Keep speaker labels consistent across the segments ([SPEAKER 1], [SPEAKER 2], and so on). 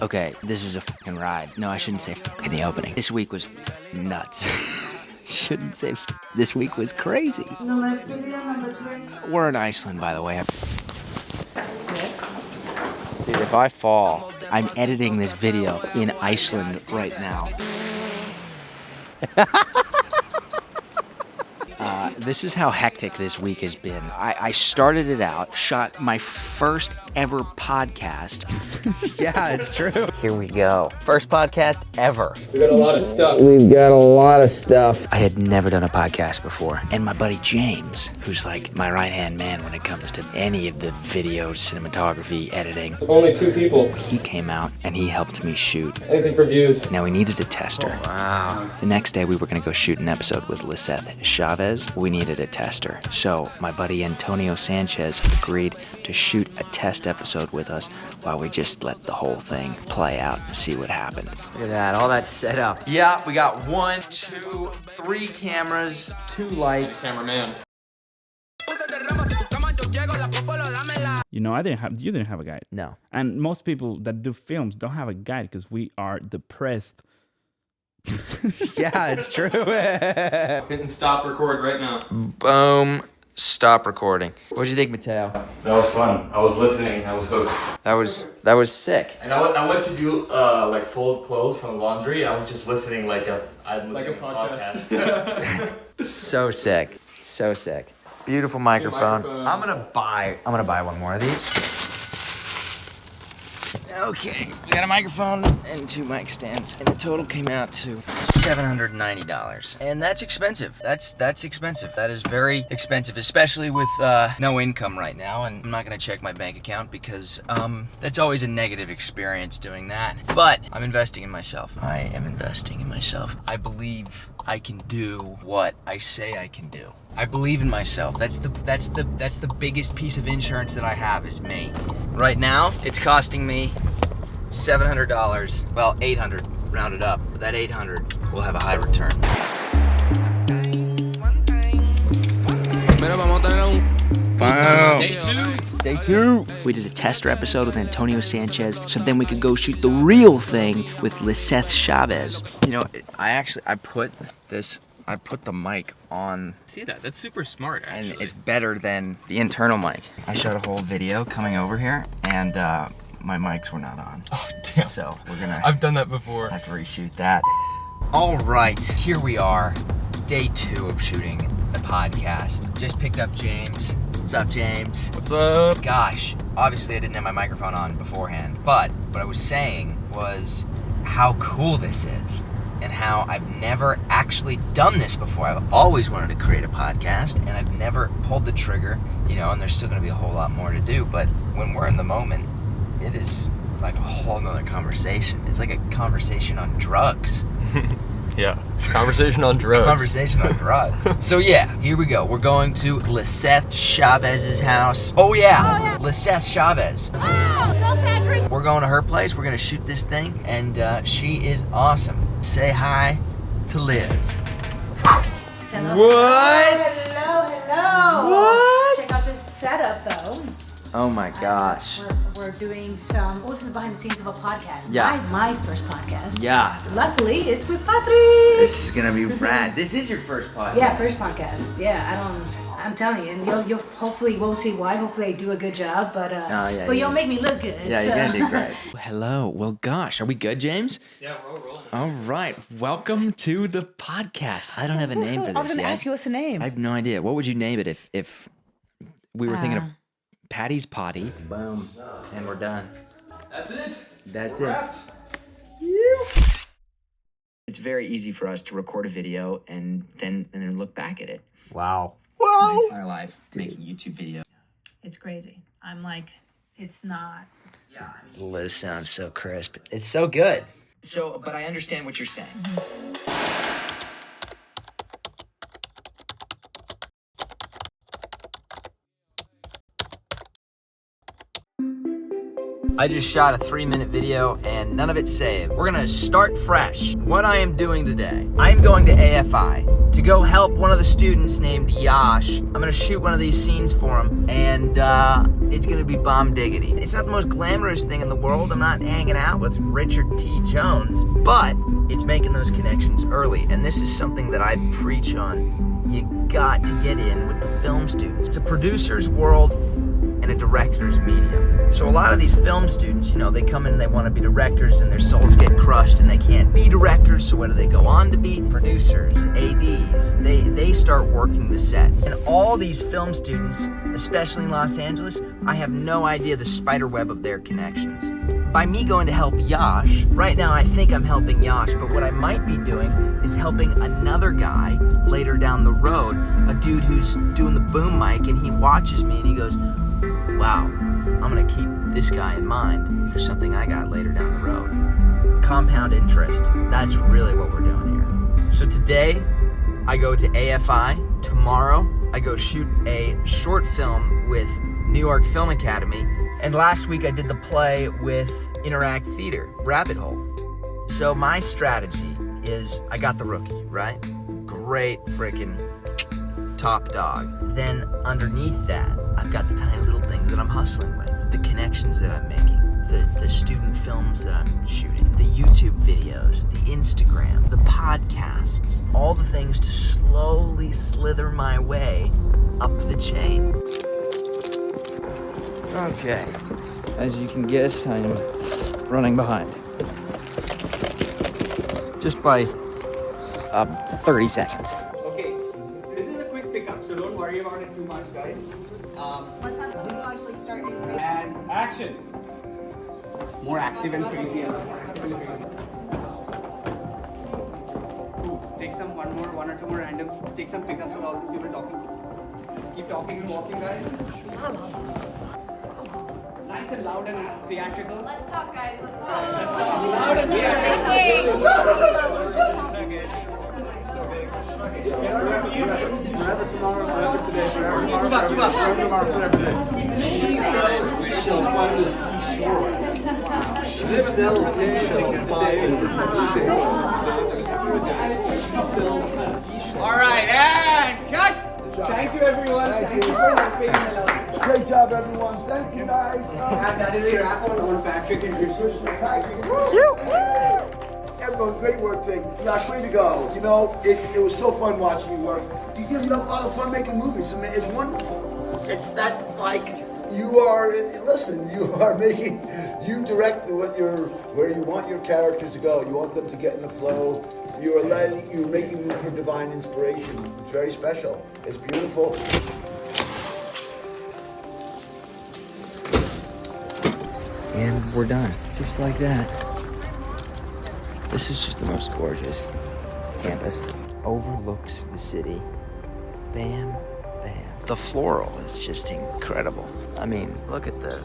[SPEAKER 1] Okay, this is a fucking ride. No, I shouldn't say in the opening. This week was nuts. Shouldn't say this week was crazy. We're in Iceland, by the way. Dude, if I fall, I'm editing this video in Iceland right now. This is how hectic this week has been. I started it out, shot my first ever podcast. Yeah, it's true. Here we go. First podcast ever.
[SPEAKER 2] We got a lot of stuff.
[SPEAKER 3] We've got a lot of stuff.
[SPEAKER 1] I had never done a podcast before. And my buddy James, who's like my right-hand man when it comes to any of the video, cinematography, editing.
[SPEAKER 2] Only 2 people.
[SPEAKER 1] He came out and he helped me shoot.
[SPEAKER 2] Anything for views.
[SPEAKER 1] Now we needed a tester.
[SPEAKER 3] Oh, wow.
[SPEAKER 1] The next day we were going to go shoot an episode with Lette Chavez. We needed a tester. So my buddy Antonio Sanchez agreed to shoot a test episode with us while we just let the whole thing play out and see what happened.
[SPEAKER 3] Look at that, all that set up. Yeah, we got 1, 2, 3 cameras, 2 lights.
[SPEAKER 2] Cameraman.
[SPEAKER 4] You know, you didn't have a guide.
[SPEAKER 1] No.
[SPEAKER 4] And most people that do films don't have a guide because we are depressed.
[SPEAKER 1] Yeah, it's true.
[SPEAKER 2] Hitting stop record right now.
[SPEAKER 3] Boom. Stop recording. What'd you think, Mateo?
[SPEAKER 5] That was fun. I was listening. I was hooked.
[SPEAKER 3] That was sick.
[SPEAKER 5] And I went to do like fold clothes from the laundry. I was just listening I'm listening to a podcast.
[SPEAKER 3] That's so sick. So sick. Beautiful microphone.
[SPEAKER 2] microphone.
[SPEAKER 3] I'm gonna buy one more of these.
[SPEAKER 1] Okay, we got a microphone and 2 mic stands, and the total came out to $790. And that's expensive. That's expensive. That is very expensive, especially with no income right now. And I'm not gonna check my bank account because that's always a negative experience doing that. But I'm investing in myself. I am investing in myself. I believe I can do what I say I can do. I believe in myself. That's the biggest piece of insurance that I have is me. Right now, it's costing me $700. Well, $800 rounded up. But that $800 will have a high return. Wow. Day two. We did a tester episode with Antonio Sanchez, so then we could go shoot the real thing with Lette Chavez. You know, I put the mic on.
[SPEAKER 2] See that? That's super smart, actually.
[SPEAKER 1] And it's better than the internal mic. I shot a whole video coming over here, and my mics were not on.
[SPEAKER 2] Oh, damn.
[SPEAKER 1] So we're gonna
[SPEAKER 2] I've done that before.
[SPEAKER 1] have to reshoot that. All right, here we are, day 2 of shooting the podcast. Just picked up James. What's up, James?
[SPEAKER 2] What's up?
[SPEAKER 1] Gosh, obviously I didn't have my microphone on beforehand, but what I was saying was how cool this is and how I've never actually done this before. I've always wanted to create a podcast and I've never pulled the trigger, you know, and there's still gonna be a whole lot more to do, but when we're in the moment, it is like a whole nother conversation. It's like a conversation on drugs.
[SPEAKER 2] Yeah. Conversation on drugs.
[SPEAKER 1] Conversation on drugs. So yeah, here we go. We're going to Lette Chavez's house. Oh yeah. Lette Chavez.
[SPEAKER 6] Oh, go Patrick!
[SPEAKER 1] We're going to her place. We're gonna shoot this thing, and she is awesome. Say hi to Liz.
[SPEAKER 6] Hello.
[SPEAKER 1] What?
[SPEAKER 6] Hello.
[SPEAKER 1] What?
[SPEAKER 6] Check out this setup, though.
[SPEAKER 1] Oh my gosh.
[SPEAKER 6] We're doing some. Well, this is behind the scenes of a podcast.
[SPEAKER 1] Yeah.
[SPEAKER 6] My first podcast.
[SPEAKER 1] Yeah.
[SPEAKER 6] Luckily, it's with Patrick.
[SPEAKER 1] This is gonna be rad. This is your first podcast.
[SPEAKER 6] Yeah, first podcast. Yeah, I'm telling you, and you'll hopefully won't see why. Hopefully, I do a good job, but
[SPEAKER 1] yeah,
[SPEAKER 6] but
[SPEAKER 1] yeah.
[SPEAKER 6] you'll make me look good.
[SPEAKER 1] Yeah,
[SPEAKER 6] so.
[SPEAKER 1] you're gonna do great. Hello. Well, gosh, are we good, James?
[SPEAKER 2] Yeah, we're all rolling.
[SPEAKER 1] All right. Welcome to the podcast. I don't have a name for this
[SPEAKER 6] I was gonna
[SPEAKER 1] yet.
[SPEAKER 6] ask you what's the name.
[SPEAKER 1] I have no idea. What would you name it if we were thinking of Patty's Potty? Boom. And we're done.
[SPEAKER 2] That's it.
[SPEAKER 1] That's
[SPEAKER 2] We're
[SPEAKER 1] it.
[SPEAKER 2] wrapped.
[SPEAKER 1] It's very easy for us to record a video and then look back at it.
[SPEAKER 3] Wow.
[SPEAKER 1] My entire life making YouTube video.
[SPEAKER 6] It's crazy. I'm like, it's not.
[SPEAKER 1] Liz sounds so crisp. It's so good. So, but I understand what you're saying. I just shot a 3-minute video and none of it's saved. We're gonna start fresh. What I am doing today, I'm going to AFI to go help one of the students named Yash. I'm gonna shoot one of these scenes for him, and it's gonna be bomb diggity. It's not the most glamorous thing in the world. I'm not hanging out with Richard T. Jones, but it's making those connections early, and this is something that I preach on. You got to get in with the film students. It's a producer's world and a director's medium. So a lot of these film students, you know, they come in and they want to be directors and their souls get crushed and they can't be directors, so what do they go on to be? Producers, ADs. They start working the sets. And all these film students, especially in Los Angeles, I have no idea the spider web of their connections. By me going to help Yash, right now I think I'm helping Yash, but what I might be doing is helping another guy later down the road, a dude who's doing the boom mic, and he watches me and he goes, wow, I'm gonna keep this guy in mind for something I got later down the road. Compound interest, that's really what we're doing here. So today, I go to AFI. Tomorrow, I go shoot a short film with New York Film Academy. And last week I did the play with Interact Theater, Rabbit Hole. So my strategy is, I got the rookie, right? Great freaking top dog. Then underneath that, I've got the tiny little things that I'm hustling with, the connections that I'm making, the student films that I'm shooting, the YouTube videos, the Instagram, the podcasts, all the things to slowly slither my way up the chain. Okay, as you can guess, I'm running behind. Just by 30 seconds.
[SPEAKER 7] Okay, this is a quick pickup, so don't worry about it too much, guys.
[SPEAKER 8] Let's have someone who actually start it.
[SPEAKER 7] And action. More active and crazy. Take some one or two more random. Take some pickups of all these people talking. Keep talking and walking, guys. Nice and loud and theatrical.
[SPEAKER 8] Let's talk, guys. Let's talk.
[SPEAKER 7] Let's talk loud and
[SPEAKER 9] She sells seashells by the seashore.
[SPEAKER 7] all right, and cut. Thank you, everyone. Thank you for helping me along.
[SPEAKER 9] Great job, everyone. Thank you, guys.
[SPEAKER 7] And that is a wrap on Patrick and Richard.
[SPEAKER 9] Everyone, great work today. Josh, way to go. You know, it was so fun watching you work. You have a lot of fun making movies. I mean, it's wonderful. It's that, like, you are, listen, you are making, you direct where you want your characters to go. You want them to get in the flow. You're making room for divine inspiration. It's very special. It's beautiful.
[SPEAKER 1] And we're done, just like that. This is just the most gorgeous campus. Overlooks the city. Bam, bam. The floral is just incredible. I mean, look at the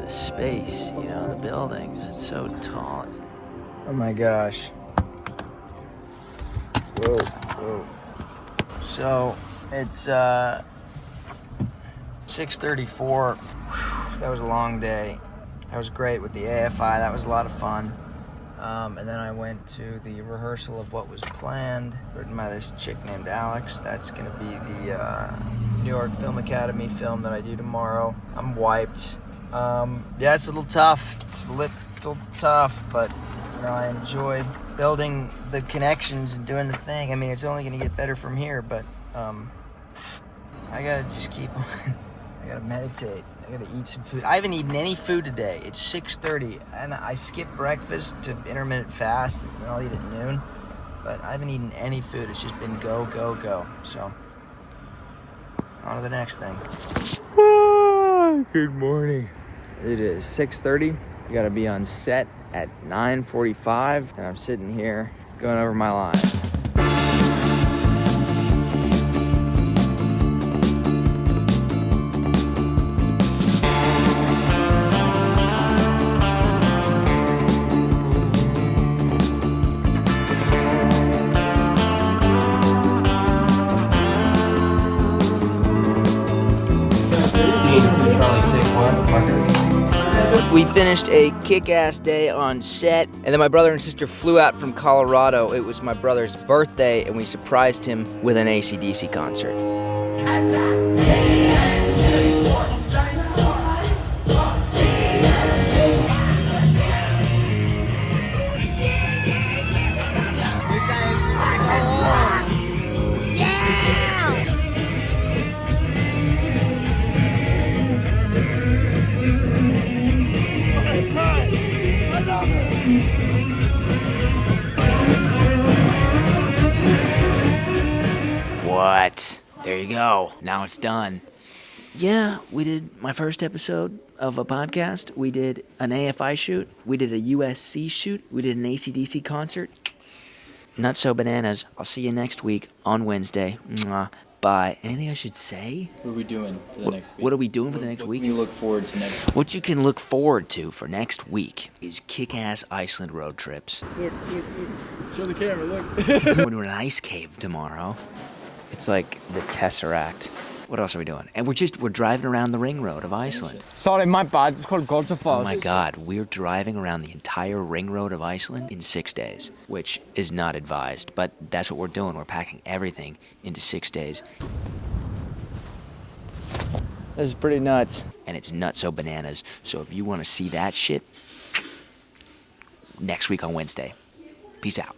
[SPEAKER 1] space, you know, the buildings. It's so tall. Oh my gosh. Whoa, whoa. So it's 6:34. That was a long day. That was great with the AFI. That was a lot of fun. And then I went to the rehearsal of what was planned, written by this chick named Alex. That's gonna be the New York Film Academy film that I do tomorrow. I'm wiped. Yeah, it's a little tough. It's a little tough, but you know, I enjoy building the connections and doing the thing. I mean, it's only gonna get better from here, but I gotta just keep on. I gotta meditate. I gotta eat some food. I haven't eaten any food today. It's 6:30, and I skipped breakfast to intermittent fast, and I'll eat at noon. But I haven't eaten any food. It's just been go, go, go. So, on to the next thing. Good morning. It is 6:30. I gotta be on set at 9:45, and I'm sitting here going over my lines. finished a kick-ass day on set, and then my brother and sister flew out from Colorado. It was my brother's birthday, and we surprised him with an AC/DC concert. What? There you go. Now it's done. Yeah, we did my first episode of a podcast. We did an AFI shoot. We did a USC shoot. We did an AC/DC concert. Not so bananas. I'll see you next week on Wednesday. Mwah. Bye. Anything I should say?
[SPEAKER 2] What are we doing for the next week?
[SPEAKER 1] What are we doing for the next week?
[SPEAKER 2] What can you look forward to next week?
[SPEAKER 1] What you can look forward to for next week is kick-ass Iceland road trips.
[SPEAKER 7] Show the camera, look.
[SPEAKER 1] We're doing an ice cave tomorrow. It's like the Tesseract. What else are we doing? And we're driving around the ring road of Iceland.
[SPEAKER 7] Sorry, my bad. It's called Goldfalls.
[SPEAKER 1] Oh my God, we're driving around the entire ring road of Iceland in 6 days, which is not advised, but that's what we're doing. We're packing everything into 6 days. This is pretty nuts. And it's nutso bananas. So if you want to see that shit, next week on Wednesday. Peace out.